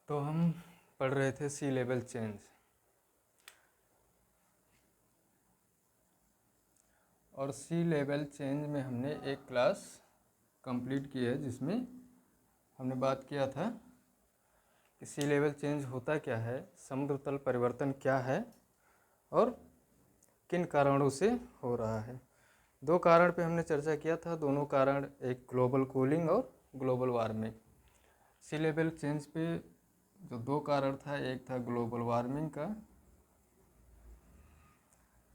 तो हम पढ़ रहे थे सी लेवल चेंज, और सी लेवल चेंज में हमने एक क्लास कंप्लीट की है जिसमें हमने बात किया था कि सी लेवल चेंज होता क्या है, समुद्र तल परिवर्तन क्या है और किन कारणों से हो रहा है। दो कारण पे हमने चर्चा किया था, दोनों कारण एक ग्लोबल कूलिंग और ग्लोबल वार्मिंग। सी लेवल चेंज पे जो दो कारण था, एक था ग्लोबल वार्मिंग का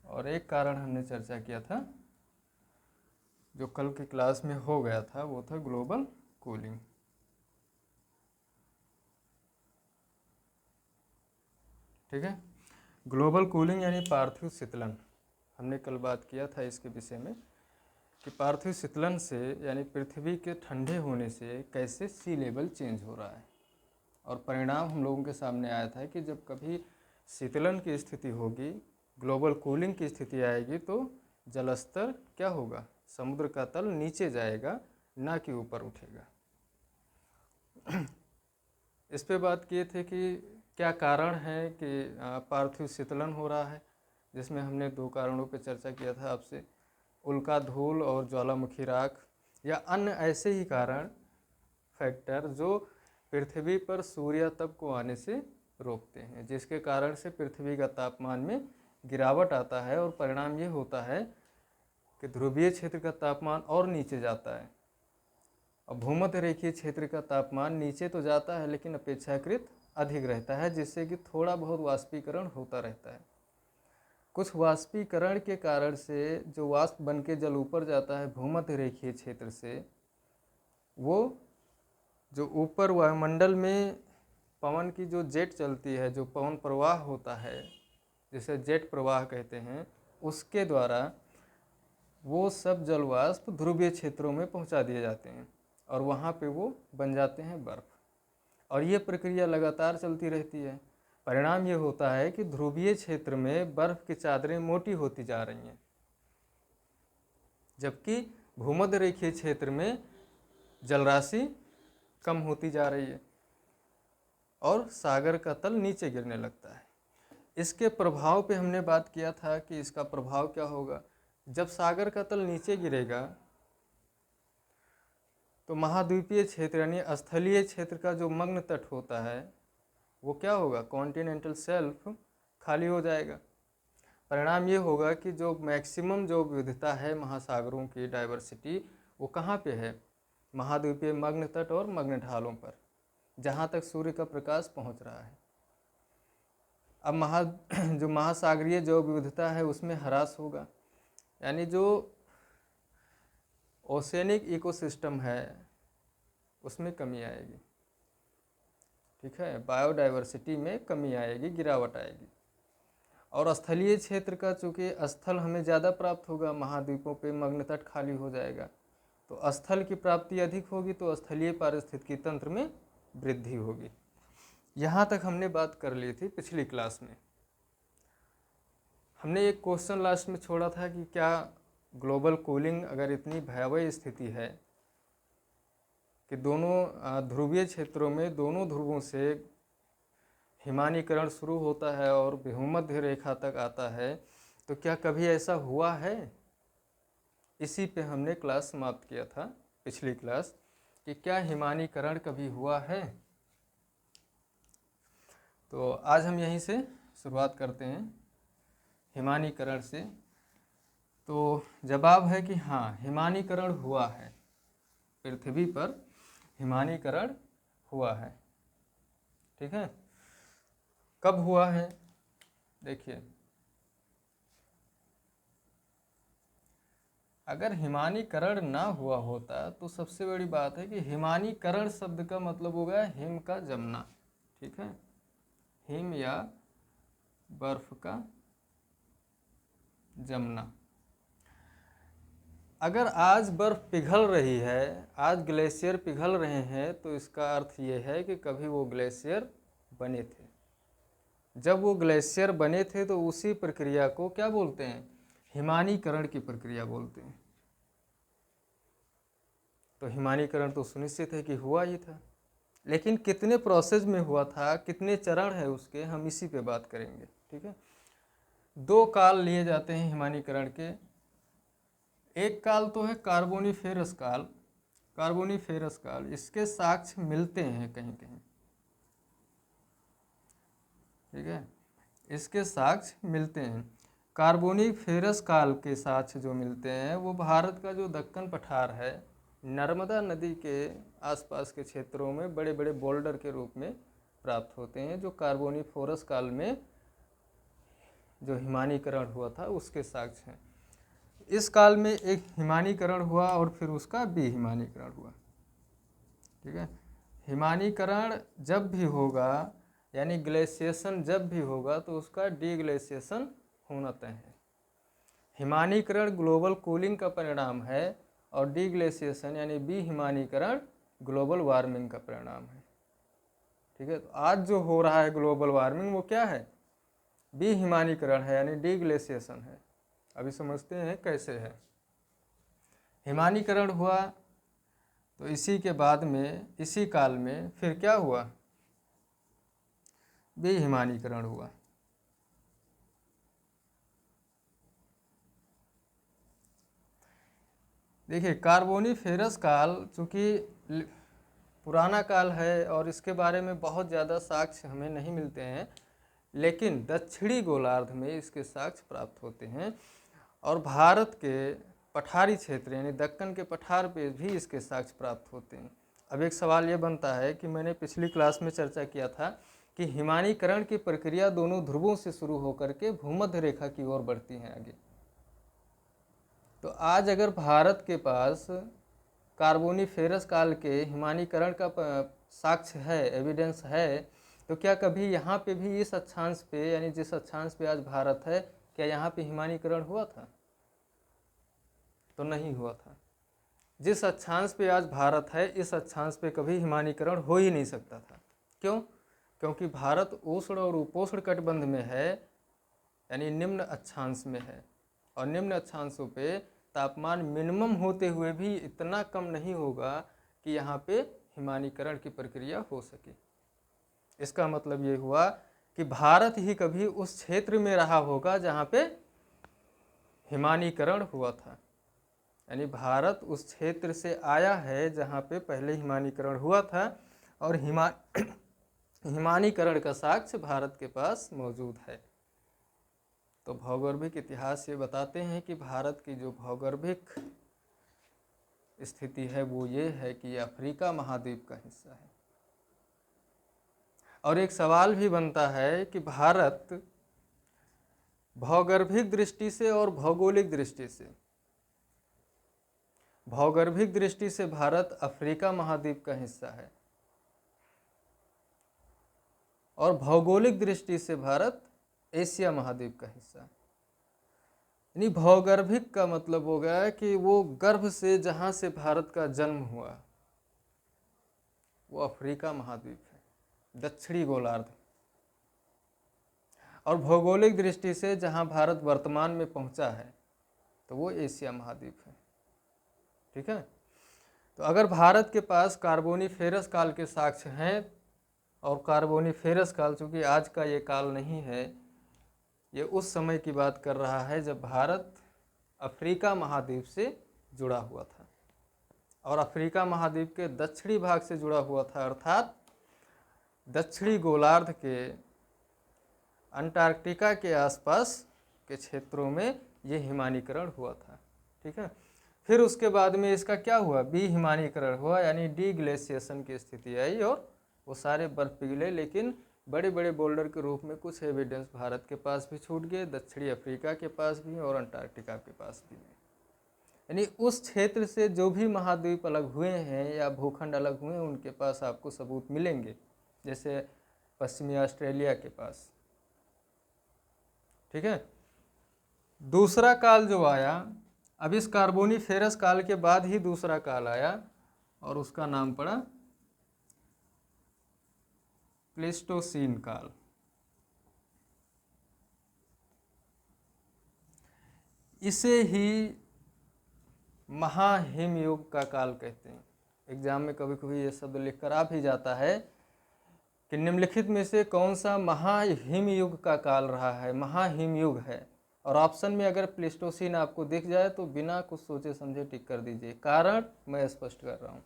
और एक कारण हमने चर्चा किया था जो कल की क्लास में हो गया था, वो था ग्लोबल कूलिंग। ठीक है, ग्लोबल कूलिंग यानी पार्थिव शीतलन। हमने कल बात किया था इसके विषय में कि पार्थिव शीतलन से यानी पृथ्वी के ठंडे होने से कैसे सी लेवल चेंज हो रहा है, और परिणाम हम लोगों के सामने आया था कि जब कभी शीतलन की स्थिति होगी, ग्लोबल कूलिंग की स्थिति आएगी, तो जलस्तर क्या होगा, समुद्र का तल नीचे जाएगा, ना कि ऊपर उठेगा। इस पे बात किए थे कि क्या कारण है कि पार्थिव शीतलन हो रहा है, जिसमें हमने दो कारणों पे चर्चा किया था आपसे, उल्का धूल और ज्वालामुखी राख, या अन्य ऐसे ही कारण फैक्टर जो पृथ्वी पर सूर्य तप को आने से रोकते हैं, जिसके कारण से पृथ्वी का तापमान में गिरावट आता है और परिणाम ये होता है कि ध्रुवीय क्षेत्र का तापमान और नीचे जाता है और भूमध्य रेखीय क्षेत्र का तापमान नीचे तो जाता है लेकिन अपेक्षाकृत अधिक रहता है, जिससे कि थोड़ा बहुत वाष्पीकरण होता रहता है। कुछ वाष्पीकरण के कारण से जो वाष्प बन के जल ऊपर जाता है भूमध्य रेखीय क्षेत्र से, वो जो ऊपर वायुमंडल में पवन की जो जेट चलती है, जो पवन प्रवाह होता है जिसे जेट प्रवाह कहते हैं, उसके द्वारा वो सब जल वाष्प ध्रुवीय क्षेत्रों में पहुंचा दिए जाते हैं और वहाँ पे वो बन जाते हैं बर्फ, और ये प्रक्रिया लगातार चलती रहती है। परिणाम ये होता है कि ध्रुवीय क्षेत्र में बर्फ की चादरें मोटी होती जा रही हैं, जबकि भूमध्य रेखीय क्षेत्र में जलराशि कम होती जा रही है और सागर का तल नीचे गिरने लगता है। इसके प्रभाव पे हमने बात किया था कि इसका प्रभाव क्या होगा। जब सागर का तल नीचे गिरेगा तो महाद्वीपीय क्षेत्र यानी स्थलीय क्षेत्र का जो मग्न तट होता है वो क्या होगा, कॉन्टिनेंटल शेल्फ खाली हो जाएगा। परिणाम ये होगा कि जो मैक्सिमम जो विविधता है महासागरों की डाइवर्सिटी, वो कहाँ पे है, महाद्वीपीय मग्न तट और मग्न ढालों पर, जहाँ तक सूर्य का प्रकाश पहुँच रहा है। अब जो महासागरीय जो विविधता है उसमें ह्रास होगा, यानी जो ओशेनिक इकोसिस्टम है उसमें कमी आएगी। ठीक है, बायोडाइवर्सिटी में कमी आएगी, गिरावट आएगी। और स्थलीय क्षेत्र का चूँकि स्थल हमें ज़्यादा प्राप्त होगा, महाद्वीपों पे मग्न तट खाली हो जाएगा, तो स्थल की प्राप्ति अधिक होगी, तो स्थलीय पारिस्थितिकी तंत्र में वृद्धि होगी। यहाँ तक हमने बात कर ली थी पिछली क्लास में। हमने एक क्वेश्चन लास्ट में छोड़ा था कि क्या ग्लोबल कूलिंग अगर इतनी भयावह स्थिति है कि दोनों ध्रुवीय क्षेत्रों में दोनों ध्रुवों से हिमानीकरण शुरू होता है और भूमध्य रेखा तक आता है, तो क्या कभी ऐसा हुआ है। इसी पे हमने क्लास समाप्त किया था पिछली क्लास कि क्या हिमानीकरण कभी हुआ है। तो आज हम यहीं से शुरुआत करते हैं हिमानीकरण से। तो जवाब है कि हाँ, हिमानीकरण हुआ है, पृथ्वी पर हिमानीकरण हुआ है। ठीक है, कब हुआ है, देखिए, अगर हिमानीकरण ना हुआ होता तो सबसे बड़ी बात है कि हिमानीकरण शब्द का मतलब हो गया हिम का जमना। ठीक है, हिम या बर्फ का जमना। अगर आज बर्फ पिघल रही है, आज ग्लेशियर पिघल रहे हैं, तो इसका अर्थ ये है कि कभी वो ग्लेशियर बने थे। जब वो ग्लेशियर बने थे तो उसी प्रक्रिया को क्या बोलते हैं, हिमानीकरण की प्रक्रिया बोलते हैं। तो हिमानीकरण तो सुनिश्चित है कि हुआ ही था। लेकिन कितने प्रोसेस में हुआ था, कितने चरण है उसके, हम इसी पे बात करेंगे। ठीक है, दो काल लिए जाते हैं हिमानीकरण के। एक काल तो है कार्बोनिफेरस काल। कार्बोनिफेरस काल, इसके साक्ष्य मिलते हैं कहीं कहीं। ठीक है, इसके साक्ष्य मिलते हैं। कार्बोनिफेरस काल के साक्ष्य जो मिलते हैं वो भारत का जो दक्कन पठार है, नर्मदा नदी के आसपास के क्षेत्रों में बड़े बड़े बोल्डर के रूप में प्राप्त होते हैं, जो कार्बोनिफेरस काल में जो हिमानीकरण हुआ था उसके साक्ष्य हैं। इस काल में एक हिमानीकरण हुआ और फिर उसका हिमानीकरण हुआ। ठीक है, हिमानीकरण जब भी होगा यानी ग्लेशिएशन जब भी होगा तो उसका डीग्लेशिएशन होना तय है। हिमानीकरण ग्लोबल कूलिंग का परिणाम है और डीग्लेशिएशन यानी हिमानीकरण ग्लोबल वार्मिंग का परिणाम है। ठीक है, तो आज जो हो रहा है ग्लोबल वार्मिंग वो क्या है? हिमानीकरण है यानी डीग्लेशिएशन है। अभी समझते हैं कैसे है। हिमानीकरण हुआ तो इसी के बाद में, इसी काल में फिर क्या हुआ? हिमानीकरण हुआ। देखिए, कार्बोनिफेरस काल चूँकि पुराना काल है और इसके बारे में बहुत ज़्यादा साक्ष्य हमें नहीं मिलते हैं, लेकिन दक्षिणी गोलार्ध में इसके साक्ष्य प्राप्त होते हैं और भारत के पठारी क्षेत्र यानी दक्कन के पठार पे भी इसके साक्ष्य प्राप्त होते हैं। अब एक सवाल ये बनता है कि मैंने पिछली क्लास में चर्चा किया था कि हिमानीकरण की प्रक्रिया दोनों ध्रुवों से शुरू होकर के भूमध्य रेखा की ओर बढ़ती है आगे। तो आज अगर भारत के पास कार्बोनिफेरस काल के हिमानीकरण का साक्ष्य है, एविडेंस है, तो क्या कभी यहाँ पे भी इस अक्षांश पे यानी जिस अक्षांश पे आज भारत है, क्या यहाँ पे हिमानीकरण हुआ था? तो नहीं हुआ था। जिस अक्षांश पे आज भारत है, इस अक्षांश पे कभी हिमानीकरण हो ही नहीं सकता था। क्यों? क्योंकि भारत उष्ण और उपोष्ण कटिबंध में है, यानी निम्न अक्षांश में है, और निम्न अक्षांशों पे तापमान मिनिमम होते हुए भी इतना कम नहीं होगा कि यहाँ पे हिमानीकरण की प्रक्रिया हो सके। इसका मतलब ये हुआ कि भारत ही कभी उस क्षेत्र में रहा होगा जहाँ पे हिमानीकरण हुआ था, यानी भारत उस क्षेत्र से आया है जहाँ पे पहले हिमानीकरण हुआ था और हिमानीकरण का साक्ष्य भारत के पास मौजूद है। तो भौगोलिक इतिहास ये बताते हैं कि भारत की जो भौगोलिक स्थिति है वो ये है कि अफ्रीका महाद्वीप का हिस्सा है। और एक सवाल भी बनता है कि भारत भौगोलिक दृष्टि से और भौगोलिक दृष्टि से, भौगोलिक दृष्टि से भारत अफ्रीका महाद्वीप का हिस्सा है और भौगोलिक दृष्टि से भारत एशिया महाद्वीप का हिस्सा है। यानी भौगर्भिक का मतलब हो गया कि वो गर्भ से जहाँ से भारत का जन्म हुआ वो अफ्रीका महाद्वीप है, दक्षिणी गोलार्ध। और भौगोलिक दृष्टि से जहाँ भारत वर्तमान में पहुँचा है तो वो एशिया महाद्वीप है। ठीक है, तो अगर भारत के पास कार्बोनिफेरस काल के साक्ष्य हैं, और कार्बोनिफेरस काल चूँकि आज का ये काल नहीं है, ये उस समय की बात कर रहा है जब भारत अफ्रीका महाद्वीप से जुड़ा हुआ था और अफ्रीका महाद्वीप के दक्षिणी भाग से जुड़ा हुआ था, अर्थात दक्षिणी गोलार्ध के अंटार्कटिका के आसपास के क्षेत्रों में ये हिमानीकरण हुआ था। ठीक है, फिर उसके बाद में इसका क्या हुआ? हिमानीकरण हुआ, यानी डीग्लेशिएशन की स्थिति आई और वो सारे बर्फ पिघले, लेकिन बड़े बड़े बोल्डर के रूप में कुछ एविडेंस भारत के पास भी छूट गए, दक्षिणी अफ्रीका के पास भी और अंटार्कटिका के पास भी। यानी उस क्षेत्र से जो भी महाद्वीप अलग हुए हैं या भूखंड अलग हुए हैं उनके पास आपको सबूत मिलेंगे, जैसे पश्चिमी ऑस्ट्रेलिया के पास। ठीक है, दूसरा काल जो आया, अब इस कार्बोनिफेरस काल के बाद ही दूसरा काल आया और उसका नाम पड़ा प्लेस्टोसीन काल। इसे ही महाहिमयुग का काल कहते हैं। एग्जाम में कभी कभी ये शब्द लिख कर आ भी जाता है कि निम्नलिखित में से कौन सा महाहिम युग का काल रहा है, महाहिम युग है। और ऑप्शन में अगर प्लेस्टोसीन आपको दिख जाए तो बिना कुछ सोचे समझे टिक कर दीजिए। कारण मैं स्पष्ट कर रहा हूँ।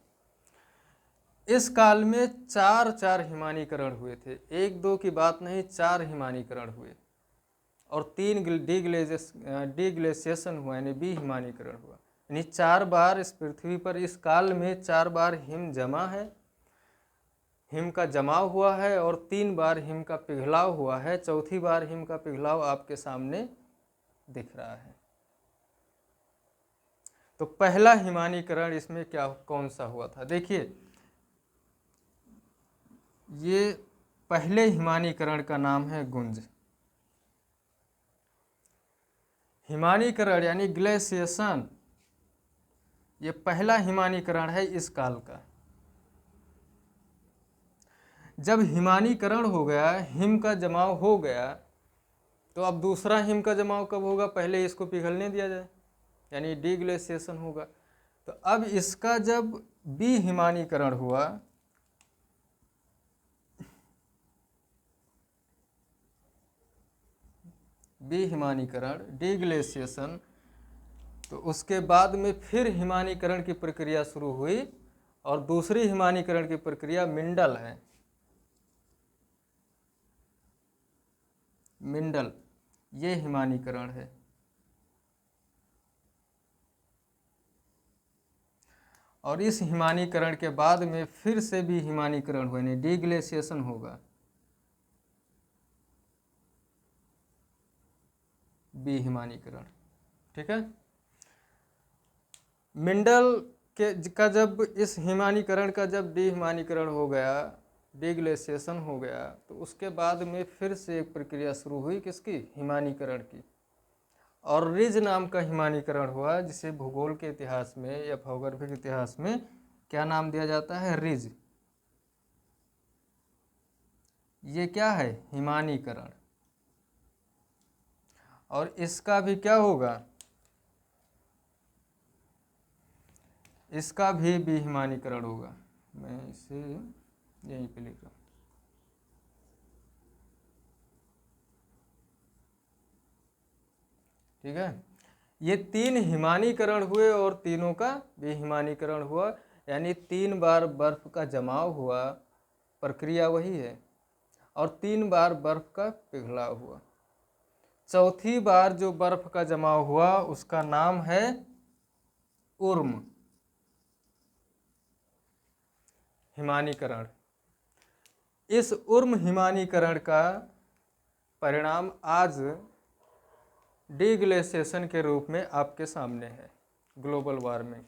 इस काल में चार हिमानीकरण हुए थे, एक दो की बात नहीं, 4 हिमानीकरण हुए और 3 डीग्लेशिएशन हुआ, यानी बी हिमानीकरण हुआ। यानी 4 बार इस पृथ्वी पर इस काल में 4 बार हिम जमा है, हिम का जमाव हुआ है, और 3 बार हिम का पिघलाव हुआ है। चौथी बार हिम का पिघलाव आपके सामने दिख रहा है। तो पहला हिमानीकरण इसमें क्या कौन सा हुआ था? देखिए, ये पहले हिमानीकरण का नाम है गुंज। हिमानीकरण यानी ग्लेशिएशन, ये पहला हिमानीकरण है इस काल का। जब हिमानीकरण हो गया, हिम का जमाव हो गया, तो अब दूसरा हिम का जमाव कब होगा? पहले इसको पिघलने दिया जाए, यानी डीग्लेशिएशन होगा। तो अब इसका जब बी हिमानीकरण हुआ, बी हिमानीकरण, डीग्लेशिएशन, तो उसके बाद में फिर हिमानीकरण की प्रक्रिया शुरू हुई, और दूसरी हिमानीकरण की प्रक्रिया मिंडल है। मिंडल ये हिमानीकरण है। और इस हिमानीकरण के बाद में फिर से भी हिमानीकरण हुआ, यानी डीग्लेशिएशन होगा, बी हिमानीकरण। ठीक है। मिंडल का जब इस हिमानीकरण का जब डी हिमानीकरण हो गया, डीग्लेशिएशन हो गया, तो उसके बाद में फिर से एक प्रक्रिया शुरू हुई, किसकी? हिमानीकरण की। और रिज नाम का हिमानीकरण हुआ, जिसे भूगोल के इतिहास में या भौगोलिक इतिहास में क्या नाम दिया जाता है? रिज। ये क्या है? हिमानीकरण। और इसका भी क्या होगा? इसका भी हिमानीकरण होगा। मैं इसे यहीं पे लिख रहा हूँ। ठीक है। ये 3 हिमानीकरण हुए और तीनों का भी हिमानीकरण हुआ, यानी 3 बार बर्फ का जमाव हुआ, प्रक्रिया वही है, और 3 बार बर्फ का पिघलाव हुआ। चौथी बार जो बर्फ का जमाव हुआ उसका नाम है उर्म हिमानीकरण। इस उर्म हिमानीकरण का परिणाम आज डीग्लेशिएशन के रूप में आपके सामने है, ग्लोबल वार्मिंग।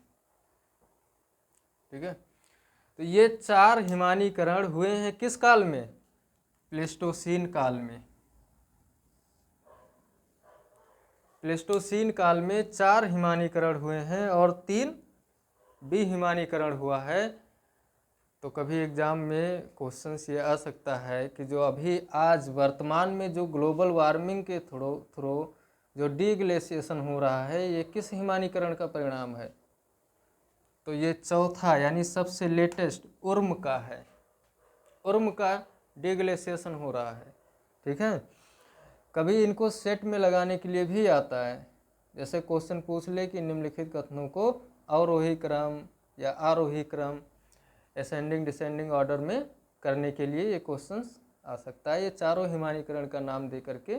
ठीक है। तो ये 4 हिमानीकरण हुए हैं किस काल में? प्लेस्टोसीन काल में। प्लेस्टोसीन काल में 4 हिमानीकरण हुए हैं और 3 बी हिमानीकरण हुआ है। तो कभी एग्जाम में क्वेश्चंस ये आ सकता है कि जो अभी आज वर्तमान में जो ग्लोबल वार्मिंग के थ्रू जो डीग्लेशिएशन हो रहा है, ये किस हिमानीकरण का परिणाम है? तो ये चौथा यानी सबसे लेटेस्ट उर्म का है। उर्म का डीग्लेशिएशन हो रहा है। ठीक है। कभी इनको सेट में लगाने के लिए भी आता है, जैसे क्वेश्चन पूछ ले कि निम्नलिखित कथनों को अवरोही क्रम या आरोही क्रम, असेंडिंग डिसेंडिंग ऑर्डर में करने के लिए ये क्वेश्चंस आ सकता है। ये चारों हिमानीकरण का नाम दे करके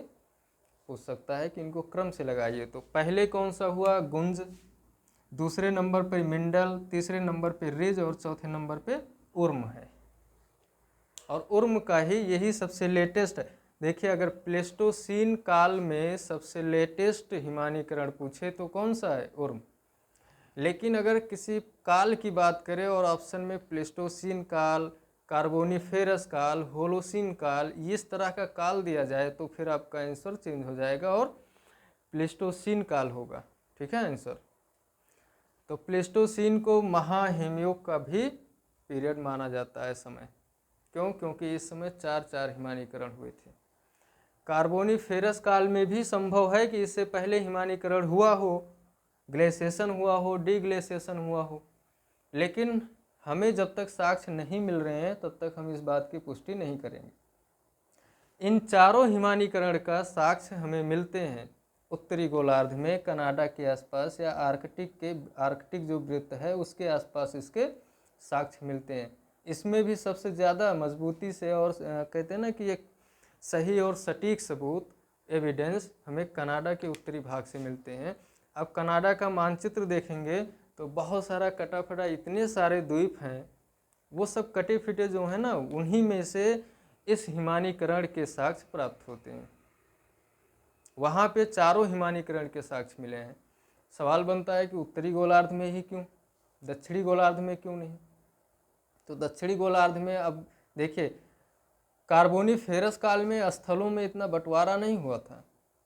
पूछ सकता है कि इनको क्रम से लगाइए। तो पहले कौन सा हुआ? गुंज, दूसरे नंबर पर मिंडल, तीसरे नंबर पे रिज और चौथे नंबर पे उर्म है। और उर्म का ही यही सबसे लेटेस्ट है। देखिए, अगर प्लेस्टोसीन काल में सबसे लेटेस्ट हिमानीकरण पूछे तो कौन सा है? उर्म। लेकिन अगर किसी काल की बात करें और ऑप्शन में प्लेस्टोसीन काल, कार्बोनिफेरस काल, होलोसीन काल, इस तरह का काल दिया जाए तो फिर आपका आंसर चेंज हो जाएगा और प्लेस्टोसीन काल होगा। ठीक है आंसर। तो प्लेस्टोसीन को महाहिमयुग का भी पीरियड माना जाता है समय। क्यों? क्योंकि इस समय 4 हिमानीकरण हुए थे। कार्बोनिफेरस काल में भी संभव है कि इससे पहले हिमानीकरण हुआ हो, ग्लेशिएशन हुआ हो, डीग्लेशिएशन हुआ हो, लेकिन हमें जब तक साक्ष्य नहीं मिल रहे हैं तब तक हम इस बात की पुष्टि नहीं करेंगे। इन चारों हिमानीकरण का साक्ष्य हमें मिलते हैं उत्तरी गोलार्ध में, कनाडा के आसपास या आर्कटिक जो वृत्त है उसके आसपास इसके साक्ष्य मिलते हैं। इसमें भी सबसे ज़्यादा मजबूती से और कहते हैं ना कि एक सही और सटीक सबूत एविडेंस हमें कनाडा के उत्तरी भाग से मिलते हैं। अब कनाडा का मानचित्र देखेंगे तो बहुत सारा कटा फटा इतने सारे द्वीप हैं, वो सब कटे फिटे जो हैं ना, उन्हीं में से इस हिमानीकरण के साक्ष्य प्राप्त होते हैं। वहाँ पे चारों हिमानीकरण के साक्ष्य मिले हैं। सवाल बनता है कि उत्तरी गोलार्ध में ही क्यों, दक्षिणी गोलार्ध में क्यों नहीं? तो दक्षिणी गोलार्ध में अब देखिए, कार्बोनिफेरस काल में स्थलों में इतना बंटवारा नहीं हुआ था।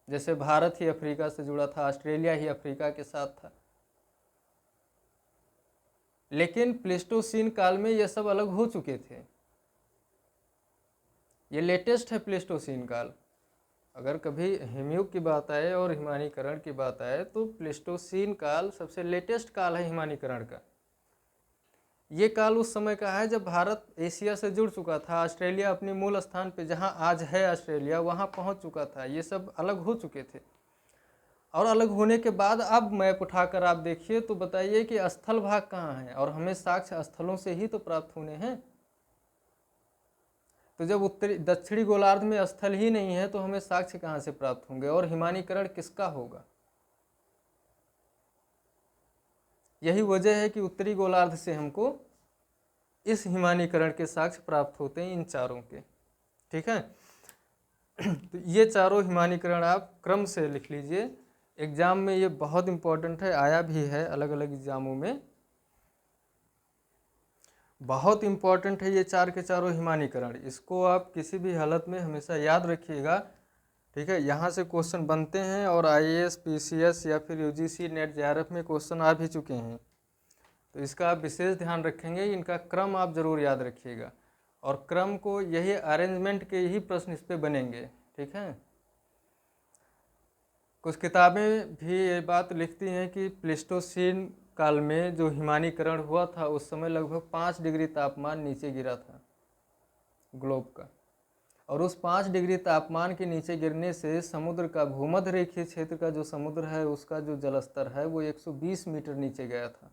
जैसे भारत ही अफ्रीका से जुड़ा था, ऑस्ट्रेलिया ही अफ्रीका के साथ था, लेकिन प्लेस्टोसीन काल में ये सब अलग हो चुके थे। ये लेटेस्ट है प्लेस्टोसीन काल। अगर कभी हिमयुग की बात आए और हिमानीकरण की बात आए तो प्लेस्टोसीन काल सबसे लेटेस्ट काल है हिमानीकरण का। ये काल उस समय का है जब भारत एशिया से जुड़ चुका था, ऑस्ट्रेलिया अपने मूल स्थान पे जहाँ आज है ऑस्ट्रेलिया वहाँ पहुँच चुका था। ये सब अलग हो चुके थे, और अलग होने के बाद अब मैप उठाकर आप देखिए तो बताइए कि स्थल भाग कहाँ है, और हमें साक्ष्य स्थलों से ही तो प्राप्त होने हैं। तो जब दक्षिणी गोलार्ध में स्थल ही नहीं है तो हमें साक्ष्य कहाँ से प्राप्त होंगे, और हिमानीकरण किसका होगा? यही वजह है कि उत्तरी गोलार्ध से हमको इस हिमानीकरण के साक्ष्य प्राप्त होते हैं, इन चारों के। ठीक है, तो ये चारों हिमानीकरण आप क्रम से लिख लीजिए। एग्जाम में ये बहुत इंपॉर्टेंट है, आया भी है अलग अलग एग्जामों में, बहुत इंपॉर्टेंट है ये चार के चारों हिमानीकरण। इसको आप किसी भी हालत में हमेशा याद रखिएगा। ठीक है, यहाँ से क्वेश्चन बनते हैं और आईएएस, पीसीएस या फिर यूजीसी, नेट, जेआरएफ में क्वेश्चन आ भी चुके हैं, तो इसका आप विशेष ध्यान रखेंगे। इनका क्रम आप जरूर याद रखिएगा, और क्रम को यही अरेंजमेंट के ही प्रश्न इस पे बनेंगे। ठीक है, कुछ किताबें भी ये बात लिखती हैं कि प्लेस्टोसीन काल में जो हिमानीकरण हुआ था उस समय लगभग 5 डिग्री तापमान नीचे गिरा था ग्लोब का, और उस 5 डिग्री तापमान के नीचे गिरने से समुद्र का, भूमध्य रेखीय क्षेत्र का जो समुद्र है उसका जो जलस्तर है वो 120 मीटर नीचे गया था।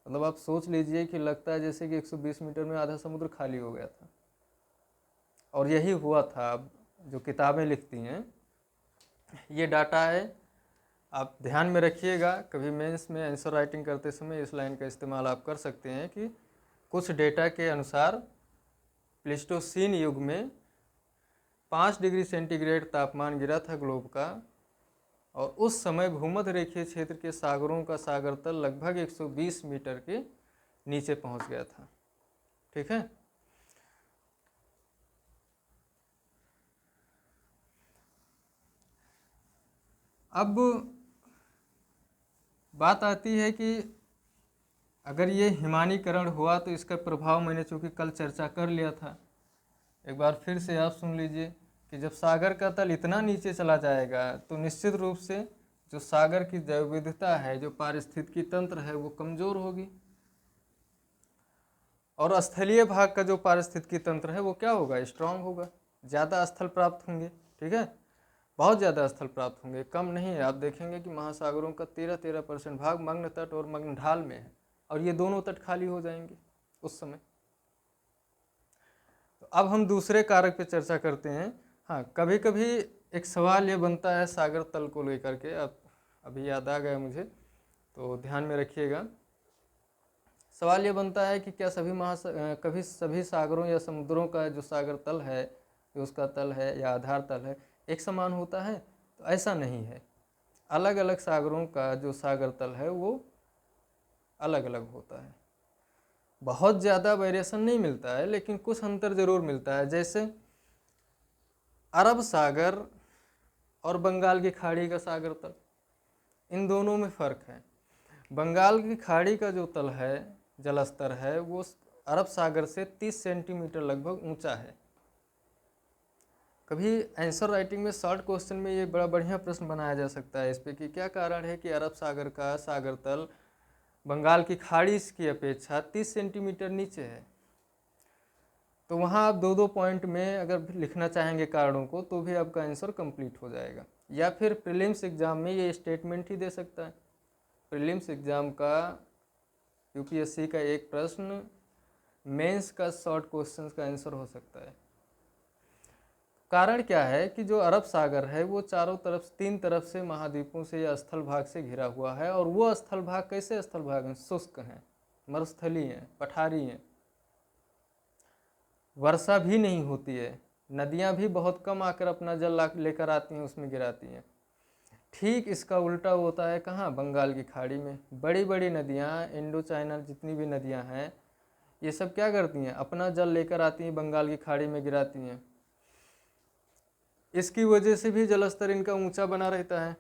मतलब आप सोच लीजिए कि लगता है जैसे कि 120 मीटर में आधा समुद्र खाली हो गया था, और यही हुआ था। अब जो किताबें लिखती हैं ये डाटा है, आप ध्यान में रखिएगा। कभी मेंस में आंसर राइटिंग करते समय इस लाइन का इस्तेमाल आप कर सकते हैं कि कुछ डेटा के अनुसार प्लेस्टोसीन युग में 5 डिग्री सेंटीग्रेड तापमान गिरा था ग्लोब का, और उस समय भूमध्य रेखीय क्षेत्र के सागरों का सागर तल लगभग 120 मीटर के नीचे पहुंच गया था। ठीक है, अब बात आती है कि अगर ये हिमानीकरण हुआ तो इसका प्रभाव मैंने चूँकि कल चर्चा कर लिया था, एक बार फिर से आप सुन लीजिए कि जब सागर का तल इतना नीचे चला जाएगा तो निश्चित रूप से जो सागर की जैव विविधता है, जो पारिस्थितिकी तंत्र है, वो कमज़ोर होगी, और स्थलीय भाग का जो पारिस्थितिकी तंत्र है वो क्या होगा? स्ट्रांग होगा, ज़्यादा स्थल प्राप्त होंगे। ठीक है, बहुत ज़्यादा स्थल प्राप्त होंगे, कम नहीं है। आप देखेंगे कि महासागरों का 13% भाग मग्न तट और मग्न ढाल में है, और ये दोनों तट खाली हो जाएंगे उस समय। तो अब हम दूसरे कारक पे चर्चा करते हैं। हाँ, कभी कभी एक सवाल ये बनता है सागर तल को लेकर के, अब अभी याद आ गया मुझे, तो ध्यान में रखिएगा। सवाल ये बनता है कि क्या कभी सभी सागरों या समुद्रों का जो सागर तल है, जो उसका तल है या आधार तल है, एक समान होता है? तो ऐसा नहीं है। अलग अलग सागरों का जो सागर तल है वो अलग अलग होता है। बहुत ज़्यादा वेरिएशन नहीं मिलता है, लेकिन कुछ अंतर ज़रूर मिलता है। जैसे अरब सागर और बंगाल की खाड़ी का सागर तल, इन दोनों में फ़र्क है। बंगाल की खाड़ी का जो तल है, जलस्तर है, वो अरब सागर से 30 सेंटीमीटर लगभग ऊंचा है। कभी आंसर राइटिंग में शॉर्ट क्वेश्चन में ये बड़ा बढ़िया प्रश्न बनाया जा सकता है इस पे कि क्या कारण है कि अरब सागर का सागर तल बंगाल की खाड़ी इसकी अपेक्षा 30 सेंटीमीटर नीचे है। तो वहाँ आप 2-2 पॉइंट में अगर लिखना चाहेंगे कारणों को तो भी आपका आंसर कंप्लीट हो जाएगा। या फिर प्रीलिम्स एग्ज़ाम में ये स्टेटमेंट ही दे सकता है। प्रीलिम्स एग्ज़ाम का यूपीएससी का एक प्रश्न मेंस का शॉर्ट क्वेश्चंस का आंसर हो सकता है। कारण क्या है कि जो अरब सागर है वो चारों तरफ 3 तरफ से महाद्वीपों से या स्थल भाग से घिरा हुआ है, और वो स्थल भाग कैसे स्थल भाग हैं? शुष्क हैं, मरुस्थली हैं, पठारी हैं, वर्षा भी नहीं होती है, नदियां भी बहुत कम आकर अपना जल लेकर आती हैं, उसमें गिराती हैं। ठीक इसका उल्टा होता है कहाँ? बंगाल की खाड़ी में। बड़ी बड़ी नदियाँ, इंडो चाइना जितनी भी नदियाँ हैं, ये सब क्या करती हैं? अपना जल लेकर आती हैं, बंगाल की खाड़ी में गिराती हैं। इसकी वजह से भी जलस्तर इनका ऊंचा बना रहता है।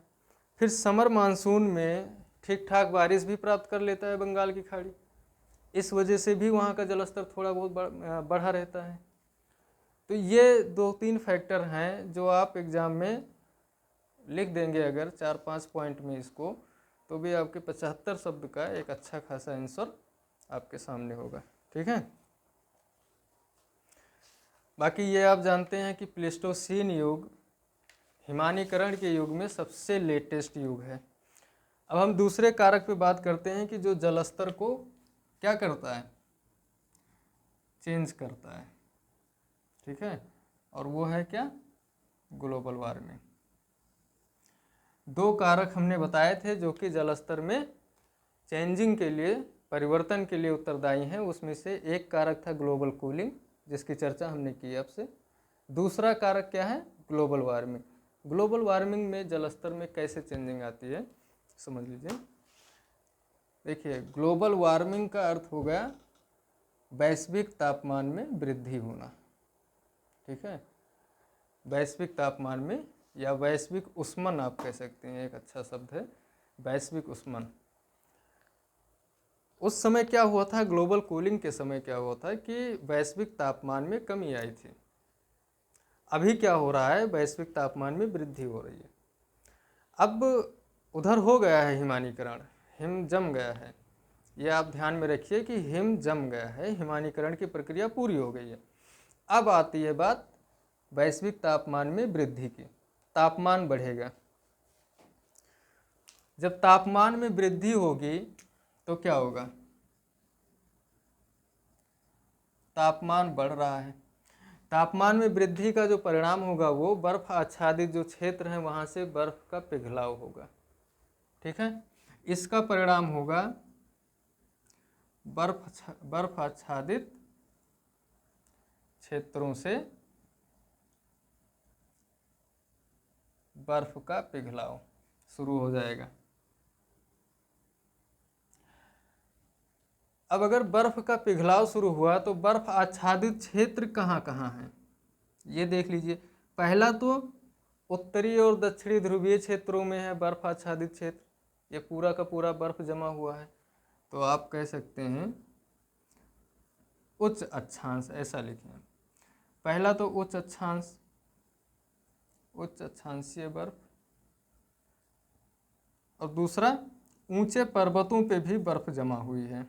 फिर समर मानसून में ठीक ठाक बारिश भी प्राप्त कर लेता है बंगाल की खाड़ी, इस वजह से भी वहाँ का जलस्तर थोड़ा बहुत बढ़ा रहता है। तो ये 2-3 फैक्टर हैं जो आप एग्ज़ाम में लिख देंगे अगर 4-5 पॉइंट में इसको, तो भी आपके 75 शब्द का एक अच्छा खासा आंसर आपके सामने होगा। ठीक है। बाकी ये आप जानते हैं कि प्लेस्टोसीन युग हिमानीकरण के युग में सबसे लेटेस्ट युग है। अब हम दूसरे कारक पे बात करते हैं कि जो जलस्तर को क्या करता है? चेंज करता है। ठीक है। और वो है क्या? Global warming. 2 कारक हमने बताए थे जो कि जलस्तर में चेंजिंग के लिए, परिवर्तन के लिए उत्तरदायी हैं। उसमें से एक कारक था ग्लोबल कूलिंग, जिसकी चर्चा हमने की आपसे। दूसरा कारक क्या है? Global warming. ग्लोबल वार्मिंग में जलस्तर में कैसे चेंजिंग आती है समझ लीजिए। देखिए, ग्लोबल वार्मिंग का अर्थ हो गया वैश्विक तापमान में वृद्धि होना। ठीक है। वैश्विक तापमान में, या वैश्विक उष्मन आप कह सकते हैं, एक अच्छा शब्द है वैश्विक उष्मन। उस समय क्या हुआ था? ग्लोबल कूलिंग के समय क्या हुआ था कि वैश्विक तापमान में कमी आई थी। अभी क्या हो रहा है? वैश्विक तापमान में वृद्धि हो रही है। अब उधर हो गया है हिमानीकरण, हिम जम गया है। ये आप ध्यान में रखिए कि हिम जम गया है, हिमानीकरण की प्रक्रिया पूरी हो गई है। अब आती है बात वैश्विक तापमान में वृद्धि की। तापमान बढ़ेगा। जब तापमान में वृद्धि होगी तो क्या होगा? तापमान बढ़ रहा है। तापमान में वृद्धि का जो परिणाम होगा वो बर्फ आच्छादित जो क्षेत्र है वहाँ से बर्फ का पिघलाव होगा। ठीक है। इसका परिणाम होगा बर्फ आच्छादित क्षेत्रों से बर्फ का पिघलाव शुरू हो जाएगा। अब अगर बर्फ का पिघलाव शुरू हुआ तो बर्फ आच्छादित क्षेत्र कहाँ कहाँ हैं ये देख लीजिए। पहला तो उत्तरी और दक्षिणी ध्रुवीय क्षेत्रों में है बर्फ आच्छादित क्षेत्र, ये पूरा का पूरा बर्फ जमा हुआ है। तो आप कह सकते हैं उच्च अक्षांश, ऐसा लिखें। पहला तो उच्च अक्षांश, उच्च अक्षांशीय बर्फ, और दूसरा ऊंचे पर्वतों पे भी बर्फ जमा हुई है।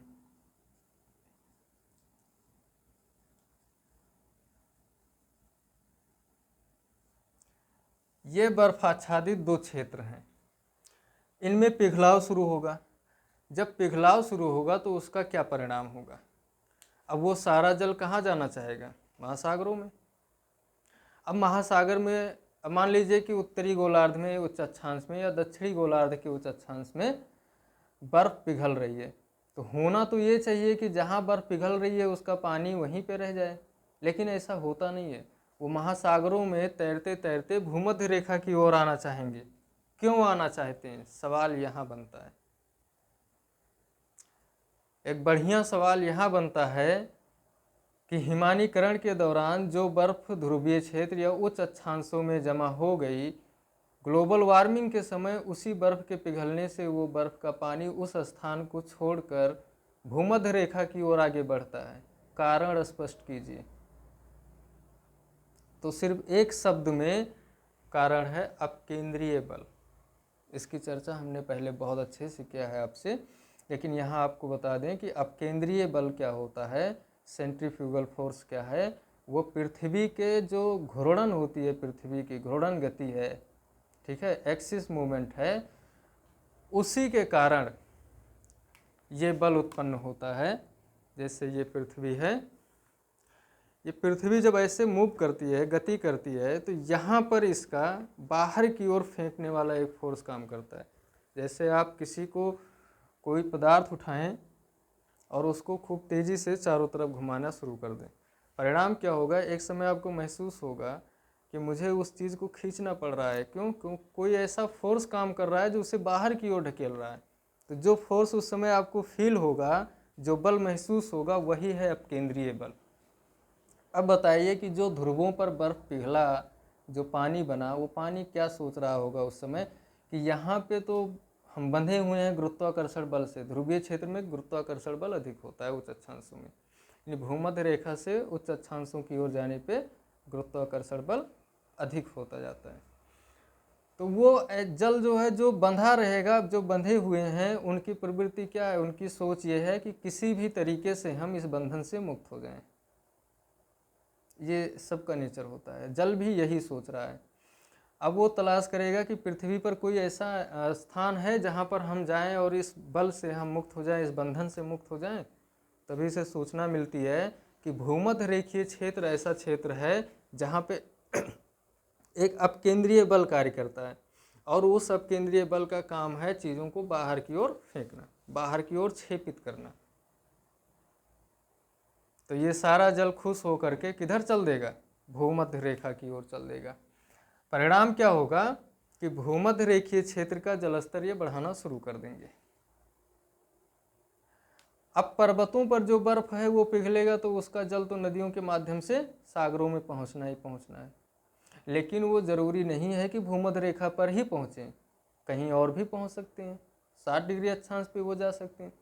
ये बर्फ आच्छादित 2 क्षेत्र हैं, इनमें पिघलाव शुरू होगा। जब पिघलाव शुरू होगा तो उसका क्या परिणाम होगा? अब वो सारा जल कहाँ जाना चाहेगा? महासागरों में। अब महासागर में, अब मान लीजिए कि उत्तरी गोलार्ध में उच्च अक्षांश में या दक्षिणी गोलार्ध के उच्च अक्षांश में बर्फ पिघल रही है, तो होना तो ये चाहिए कि जहाँ बर्फ पिघल रही है उसका पानी वहीं पे रह जाए, लेकिन ऐसा होता नहीं है। वो महासागरों में तैरते तैरते भूमध्य रेखा की ओर आना चाहेंगे। क्यों आना चाहते हैं? सवाल यहाँ बनता है। एक बढ़िया सवाल यहाँ बनता है कि हिमानीकरण के दौरान जो बर्फ ध्रुवीय क्षेत्र या उच्च अक्षांशों में जमा हो गई, ग्लोबल वार्मिंग के समय उसी बर्फ के पिघलने से वो बर्फ का पानी उस स्थान को छोड़कर भूमध्य रेखा की ओर आगे बढ़ता है। कारण स्पष्ट कीजिए। तो सिर्फ एक शब्द में कारण है अपकेंद्रीय बल। इसकी चर्चा हमने पहले बहुत अच्छे से किया है आपसे। लेकिन यहाँ आपको बता दें कि अपकेंद्रीय बल क्या होता है, सेंट्रीफ्यूगल फोर्स क्या है, वो पृथ्वी के जो घूर्णन होती है, पृथ्वी की घूर्णन गति है, ठीक है, एक्सिस मूवमेंट है, उसी के कारण ये बल उत्पन्न होता है। जैसे ये पृथ्वी है, ये पृथ्वी जब ऐसे मूव करती है, गति करती है, तो यहाँ पर इसका बाहर की ओर फेंकने वाला एक फोर्स काम करता है। जैसे आप किसी को कोई पदार्थ उठाएं और उसको खूब तेज़ी से चारों तरफ घुमाना शुरू कर दें, परिणाम क्या होगा, एक समय आपको महसूस होगा कि मुझे उस चीज़ को खींचना पड़ रहा है। क्यों? कोई ऐसा फोर्स काम कर रहा है जो उसे बाहर की ओर ढकेल रहा है। तो जो फोर्स उस समय आपको फील होगा, जो बल महसूस होगा, वही है अपकेंद्रीय बल। अब बताइए कि जो ध्रुवों पर बर्फ पिघला, जो पानी बना, वो पानी क्या सोच रहा होगा उस समय कि यहाँ पे तो हम बंधे हुए हैं गुरुत्वाकर्षण बल से। ध्रुवीय क्षेत्र में गुरुत्वाकर्षण बल अधिक होता है उच्च अक्षांशों में, यानी भूमध्य रेखा से उच्च अक्षांशों की ओर जाने पे गुरुत्वाकर्षण बल अधिक होता जाता है। तो वो जल जो है, जो बंधा रहेगा, जो बंधे हुए हैं, उनकी प्रवृत्ति क्या है, उनकी सोच ये है कि किसी भी तरीके से हम इस बंधन से मुक्त हो जाएं। ये सबका नेचर होता है, जल भी यही सोच रहा है। अब वो तलाश करेगा कि पृथ्वी पर कोई ऐसा स्थान है जहाँ पर हम जाएं और इस बल से हम मुक्त हो जाएं, इस बंधन से मुक्त हो जाएं। तभी से सूचना मिलती है कि भूमध्य रेखीय क्षेत्र ऐसा क्षेत्र है जहाँ पे एक अपकेंद्रीय बल कार्य करता है, और उस अपकेंद्रीय बल का काम है चीज़ों को बाहर की ओर फेंकना, बाहर की ओर क्षेपित करना। तो ये सारा जल खुश होकर के किधर चल देगा, भूमध्य रेखा की ओर चल देगा। परिणाम क्या होगा कि भूमध्य रेखीय क्षेत्र का जलस्तर ये बढ़ाना शुरू कर देंगे। अब पर्वतों पर जो बर्फ है वो पिघलेगा तो उसका जल तो नदियों के माध्यम से सागरों में पहुंचना ही पहुंचना है, लेकिन वो जरूरी नहीं है कि भूमध्य रेखा पर ही पहुंचे, कहीं और भी पहुंच सकते हैं, 60 डिग्री अक्षांश पे वो जा सकते हैं।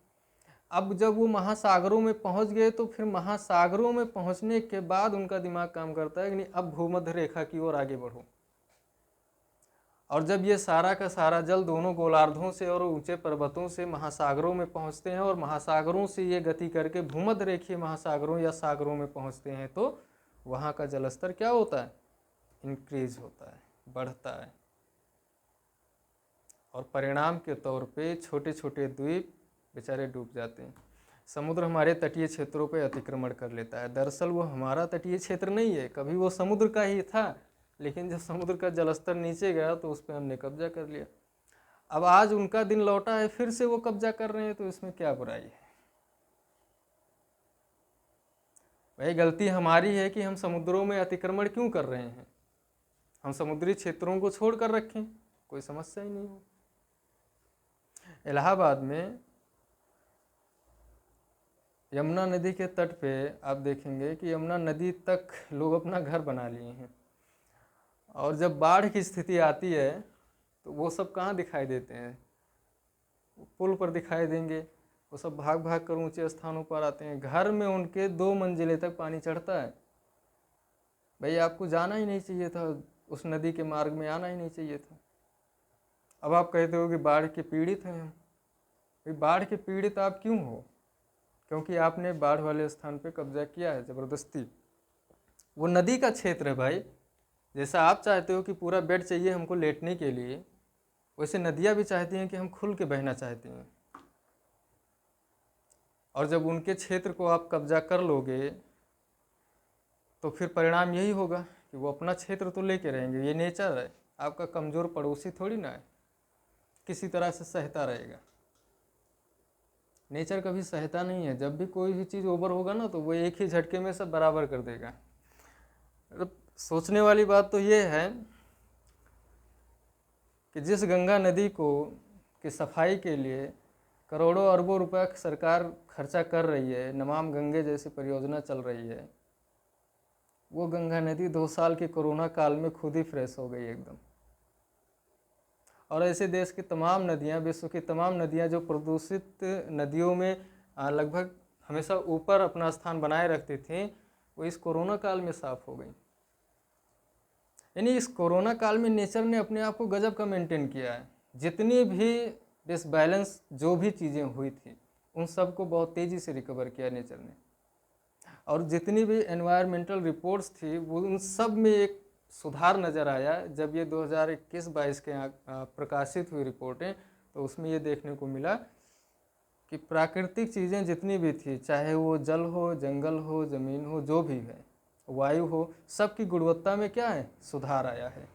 अब जब वो महासागरों में पहुंच गए तो फिर महासागरों में पहुंचने के बाद उनका दिमाग काम करता है कि नहीं, अब भूमध्य रेखा की ओर आगे बढ़ो। और जब ये सारा का सारा जल दोनों गोलार्धों से और ऊंचे पर्वतों से महासागरों में पहुंचते हैं और महासागरों से ये गति करके भूमध्य रेखीय महासागरों या सागरों में पहुंचते हैं, तो वहाँ का जलस्तर क्या होता है, इंक्रीज होता है, बढ़ता है। और परिणाम के तौर पे छोटे छोटे द्वीप बेचारे डूब जाते हैं। समुद्र हमारे तटीय क्षेत्रों पे अतिक्रमण कर लेता है। दरअसल वो हमारा तटीय क्षेत्र नहीं है, कभी वो समुद्र का ही था, लेकिन जब समुद्र का जलस्तर नीचे गया तो उस पर हमने कब्जा कर लिया। अब आज उनका दिन लौटा है, फिर से वो कब्जा कर रहे हैं, तो इसमें क्या बुराई है? वही गलती हमारी है कि हम समुद्रों में अतिक्रमण क्यों कर रहे हैं। हम समुद्री क्षेत्रों को छोड़ कर रखें, कोई समस्या ही नहीं हो। इलाहाबाद में यमुना नदी के तट पे आप देखेंगे कि यमुना नदी तक लोग अपना घर बना लिए हैं, और जब बाढ़ की स्थिति आती है तो वो सब कहाँ दिखाई देते हैं, पुल पर दिखाई देंगे। वो सब भाग भाग कर ऊंचे स्थानों पर आते हैं, घर में उनके 2 मंजिले तक पानी चढ़ता है। भाई आपको जाना ही नहीं चाहिए था, उस नदी के मार्ग में आना ही नहीं चाहिए था। अब आप कहते हो कि बाढ़ के पीड़ित हैं हम। भाई बाढ़ के पीड़ित आप क्यों हो? क्योंकि आपने बाढ़ वाले स्थान पे कब्जा किया है ज़बरदस्ती। वो नदी का क्षेत्र है भाई। जैसा आप चाहते हो कि पूरा बेड चाहिए हमको लेटने के लिए, वैसे नदियाँ भी चाहती हैं कि हम खुल के बहना चाहती हैं। और जब उनके क्षेत्र को आप कब्जा कर लोगे तो फिर परिणाम यही होगा कि वो अपना क्षेत्र तो लेके रहेंगे। ये नेचर है, आपका कमज़ोर पड़ोसी थोड़ी ना है, किसी तरह से सहता रहेगा। नेचर कभी सहता नहीं है। जब भी कोई भी चीज़ ओवर होगा ना तो वो एक ही झटके में सब बराबर कर देगा। सोचने वाली बात तो ये है कि जिस गंगा नदी को की सफाई के लिए करोड़ों अरबों रुपए सरकार खर्चा कर रही है, नमाम गंगे जैसी परियोजना चल रही है, वो गंगा नदी 2 साल के कोरोना काल में खुद ही फ्रेश हो गई एकदम। और ऐसे देश की तमाम नदियाँ, विश्व की तमाम नदियाँ जो प्रदूषित नदियों में लगभग हमेशा ऊपर अपना स्थान बनाए रखती थी, वो इस कोरोना काल में साफ हो गई। यानी इस कोरोना काल में नेचर ने अपने आप को गजब का मेंटेन किया है। जितनी भी डिसबैलेंस जो भी चीज़ें हुई थी उन सब को बहुत तेज़ी से रिकवर किया नेचर ने। और जितनी भी एनवायरमेंटल रिपोर्ट्स थी वो उन सब में एक सुधार नज़र आया। जब ये 2021-22 के प्रकाशित हुई रिपोर्टें, तो उसमें ये देखने को मिला कि प्राकृतिक चीज़ें जितनी भी थी, चाहे वो जल हो, जंगल हो, ज़मीन हो, जो भी है, वायु हो, सबकी गुणवत्ता में क्या है, सुधार आया है।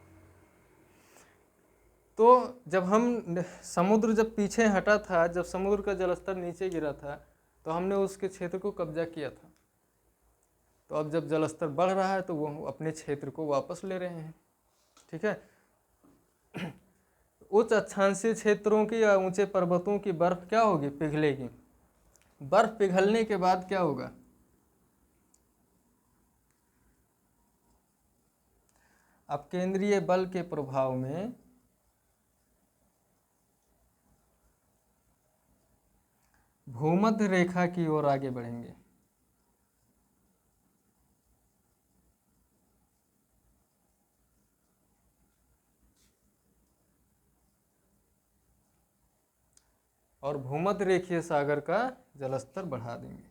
तो जब हम समुद्र जब पीछे हटा था, जब समुद्र का जलस्तर नीचे गिरा था, तो हमने उसके क्षेत्र को कब्जा किया था। तो अब जब जलस्तर बढ़ रहा है तो वो अपने क्षेत्र को वापस ले रहे हैं। ठीक है। उच्च अक्षांशीय क्षेत्रों की या ऊंचे पर्वतों की बर्फ क्या होगी, पिघलेगी। बर्फ पिघलने के बाद क्या होगा, अब केंद्रीय बल के प्रभाव में भूमध्य रेखा की ओर आगे बढ़ेंगे। और भूमध्य रेखीय सागर का जलस्तर बढ़ा देंगे।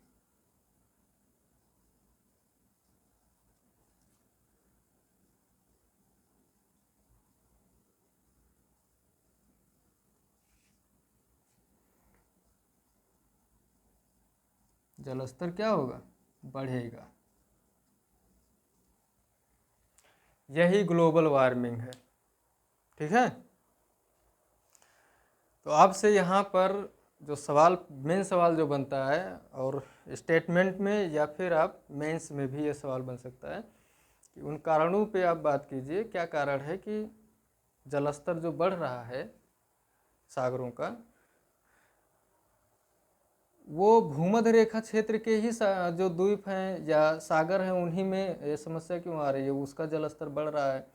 जलस्तर क्या होगा, बढ़ेगा। यही ग्लोबल वार्मिंग है। ठीक है। तो अब से यहाँ पर जो सवाल, मेन सवाल जो बनता है, और स्टेटमेंट में या फिर आप मेंस में भी ये सवाल बन सकता है कि उन कारणों पे आप बात कीजिए। क्या कारण है कि जलस्तर जो बढ़ रहा है सागरों का, वो भूमध्य रेखा क्षेत्र के ही जो द्वीप हैं या सागर हैं उन्हीं में ये समस्या क्यों आ रही है, उसका जलस्तर बढ़ रहा है।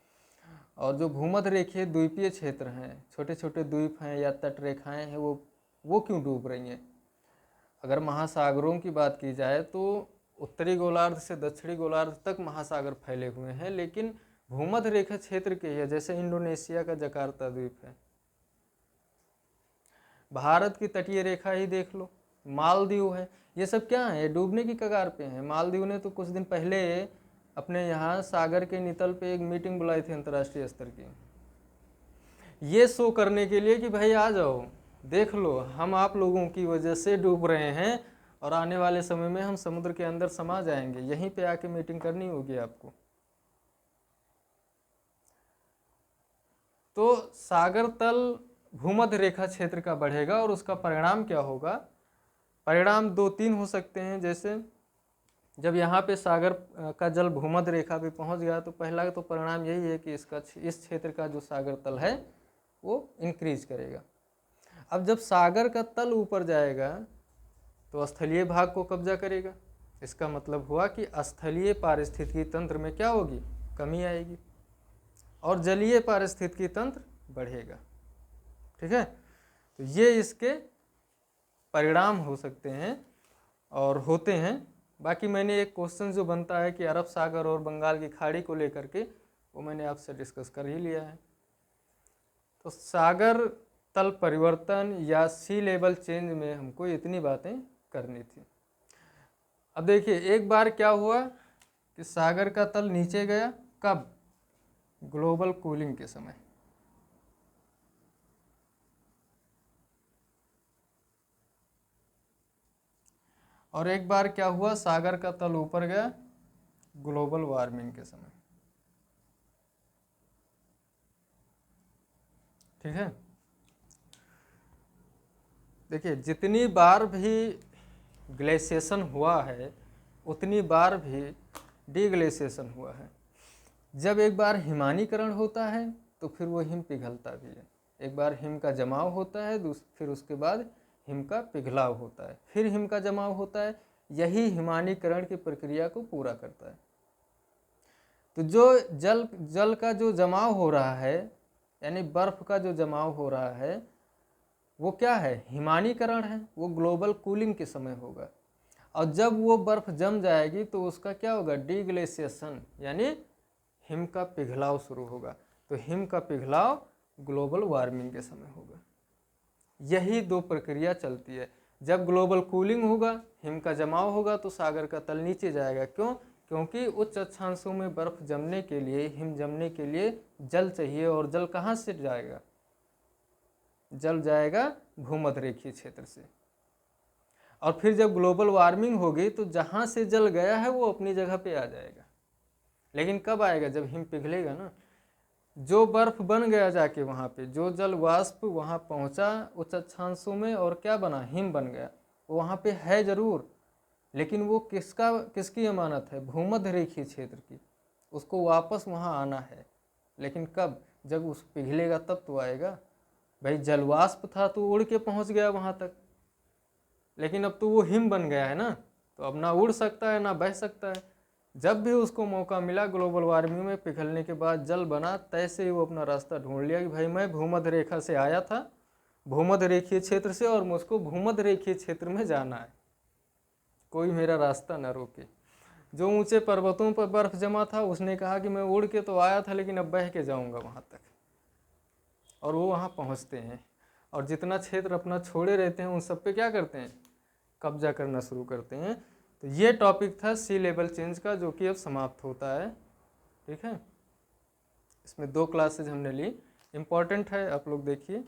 और जो भूमध्य रेखीय द्वीपीय क्षेत्र हैं, छोटे छोटे द्वीप हैं या तट रेखाएँ हैं, वो क्यों डूब रही हैं। अगर महासागरों की बात की जाए तो उत्तरी गोलार्ध से दक्षिणी गोलार्ध तक महासागर फैले हुए हैं, लेकिन भूमध्य रेखा क्षेत्र के ही है। जैसे इंडोनेशिया का जकार्ता द्वीप है, भारत की तटीय रेखा ही देख लो, मालदीव है, ये सब क्या है, ये डूबने की कगार पे हैं। मालदीव ने तो कुछ दिन पहले अपने यहाँ सागर के नितल पे एक मीटिंग बुलाई थी अंतर्राष्ट्रीय स्तर की, ये शो करने के लिए कि भाई आ जाओ, देख लो, हम आप लोगों की वजह से डूब रहे हैं और आने वाले समय में हम समुद्र के अंदर समा जाएंगे, यहीं पे आके मीटिंग करनी होगी आपको। तो सागर तल भूमध्य रेखा क्षेत्र का बढ़ेगा और उसका परिणाम क्या होगा, परिणाम 2-3 हो सकते हैं। जैसे जब यहाँ पे सागर का जल भूमध्य रेखा पे पहुँच गया तो पहला तो परिणाम यही है कि इस क्षेत्र का जो सागर तल है वो इंक्रीज करेगा। अब जब सागर का तल ऊपर जाएगा तो स्थलीय भाग को कब्जा करेगा। इसका मतलब हुआ कि स्थलीय पारिस्थितिकी तंत्र में क्या होगी, कमी आएगी, और जलीय पारिस्थितिकी तंत्र बढ़ेगा। ठीक है। तो ये इसके परिणाम हो सकते हैं और होते हैं। बाकी मैंने एक क्वेश्चन जो बनता है कि अरब सागर और बंगाल की खाड़ी को लेकर के, वो मैंने आपसे डिस्कस कर ही लिया है। तो सागर तल परिवर्तन या सी लेवल चेंज में हमको इतनी बातें करनी थी। अब देखिए, एक बार क्या हुआ कि सागर का तल नीचे गया, कब, ग्लोबल कूलिंग के समय। और एक बार क्या हुआ, सागर का तल ऊपर गया, ग्लोबल वार्मिंग के समय। ठीक है। देखिए, जितनी बार भी ग्लेशिएशन हुआ है उतनी बार भी डीग्लेशिएशन हुआ है। जब एक बार हिमानीकरण होता है तो फिर वो हिम पिघलता भी है। एक बार हिम का जमाव होता है, फिर उसके बाद हिम का पिघलाव होता है, फिर हिम का जमाव होता है। यही हिमानीकरण की प्रक्रिया को पूरा करता है। तो जो जल का जो जमाव हो रहा है, यानी बर्फ का जो जमाव हो रहा है, वो क्या है, हिमानीकरण है। वो ग्लोबल कूलिंग के समय होगा। और जब वो बर्फ जम जाएगी तो उसका क्या होगा, डीग्लेशिएशन, यानी हिम का पिघलाव शुरू होगा। तो हिम का पिघलाव ग्लोबल वार्मिंग के समय होगा। यही दो प्रक्रिया चलती है। जब ग्लोबल कूलिंग होगा, हिम का जमाव होगा, तो सागर का तल नीचे जाएगा। क्यों? क्योंकि उच्च अक्षांशों में बर्फ जमने के लिए, हिम जमने के लिए जल चाहिए, और जल कहाँ से जाएगा? जल जाएगा भूमध्य रेखीय क्षेत्र से। और फिर जब ग्लोबल वार्मिंग होगी तो जहाँ से जल गया है वो अपनी जगह पे आ जाएगा। लेकिन कब आएगा? जब हिम पिघलेगा ना। जो बर्फ बन गया जाके वहाँ पे, जो जल वाष्प वहाँ पहुँचा उच्च अक्षांशों में, और क्या बना? हिम बन गया। वहाँ पे है जरूर, लेकिन वो किसकी अमानत है? भूमध्य रेखीय क्षेत्र की। उसको वापस वहाँ आना है, लेकिन कब? जब उस पिघलेगा तब तो आएगा। भाई जलवाष्प था तो उड़ के पहुँच गया वहाँ तक, लेकिन अब तो वो हिम बन गया है ना, तो अब ना उड़ सकता है ना बह सकता है। जब भी उसको मौका मिला ग्लोबल वार्मिंग में पिघलने के बाद जल बना, तैसे ही वो अपना रास्ता ढूंढ लिया कि भाई मैं भूमध्य रेखा से आया था, भूमध्य रेखीय क्षेत्र से, और मुझको भूमध्य रेखीय क्षेत्र में जाना है, कोई मेरा रास्ता न रोके। जो ऊंचे पर्वतों पर बर्फ जमा था उसने कहा कि मैं उड़ के तो आया था, लेकिन अब बह के जाऊंगा वहाँ तक, और वो वहाँ पहुँचते हैं। और जितना क्षेत्र अपना छोड़े रहते हैं उन सब पे क्या करते हैं? कब्जा करना शुरू करते हैं। तो ये टॉपिक था सी लेवल चेंज का, जो कि अब समाप्त होता है। ठीक है, इसमें 2 क्लासेज हमने ली, इम्पॉर्टेंट है, आप लोग देखिए।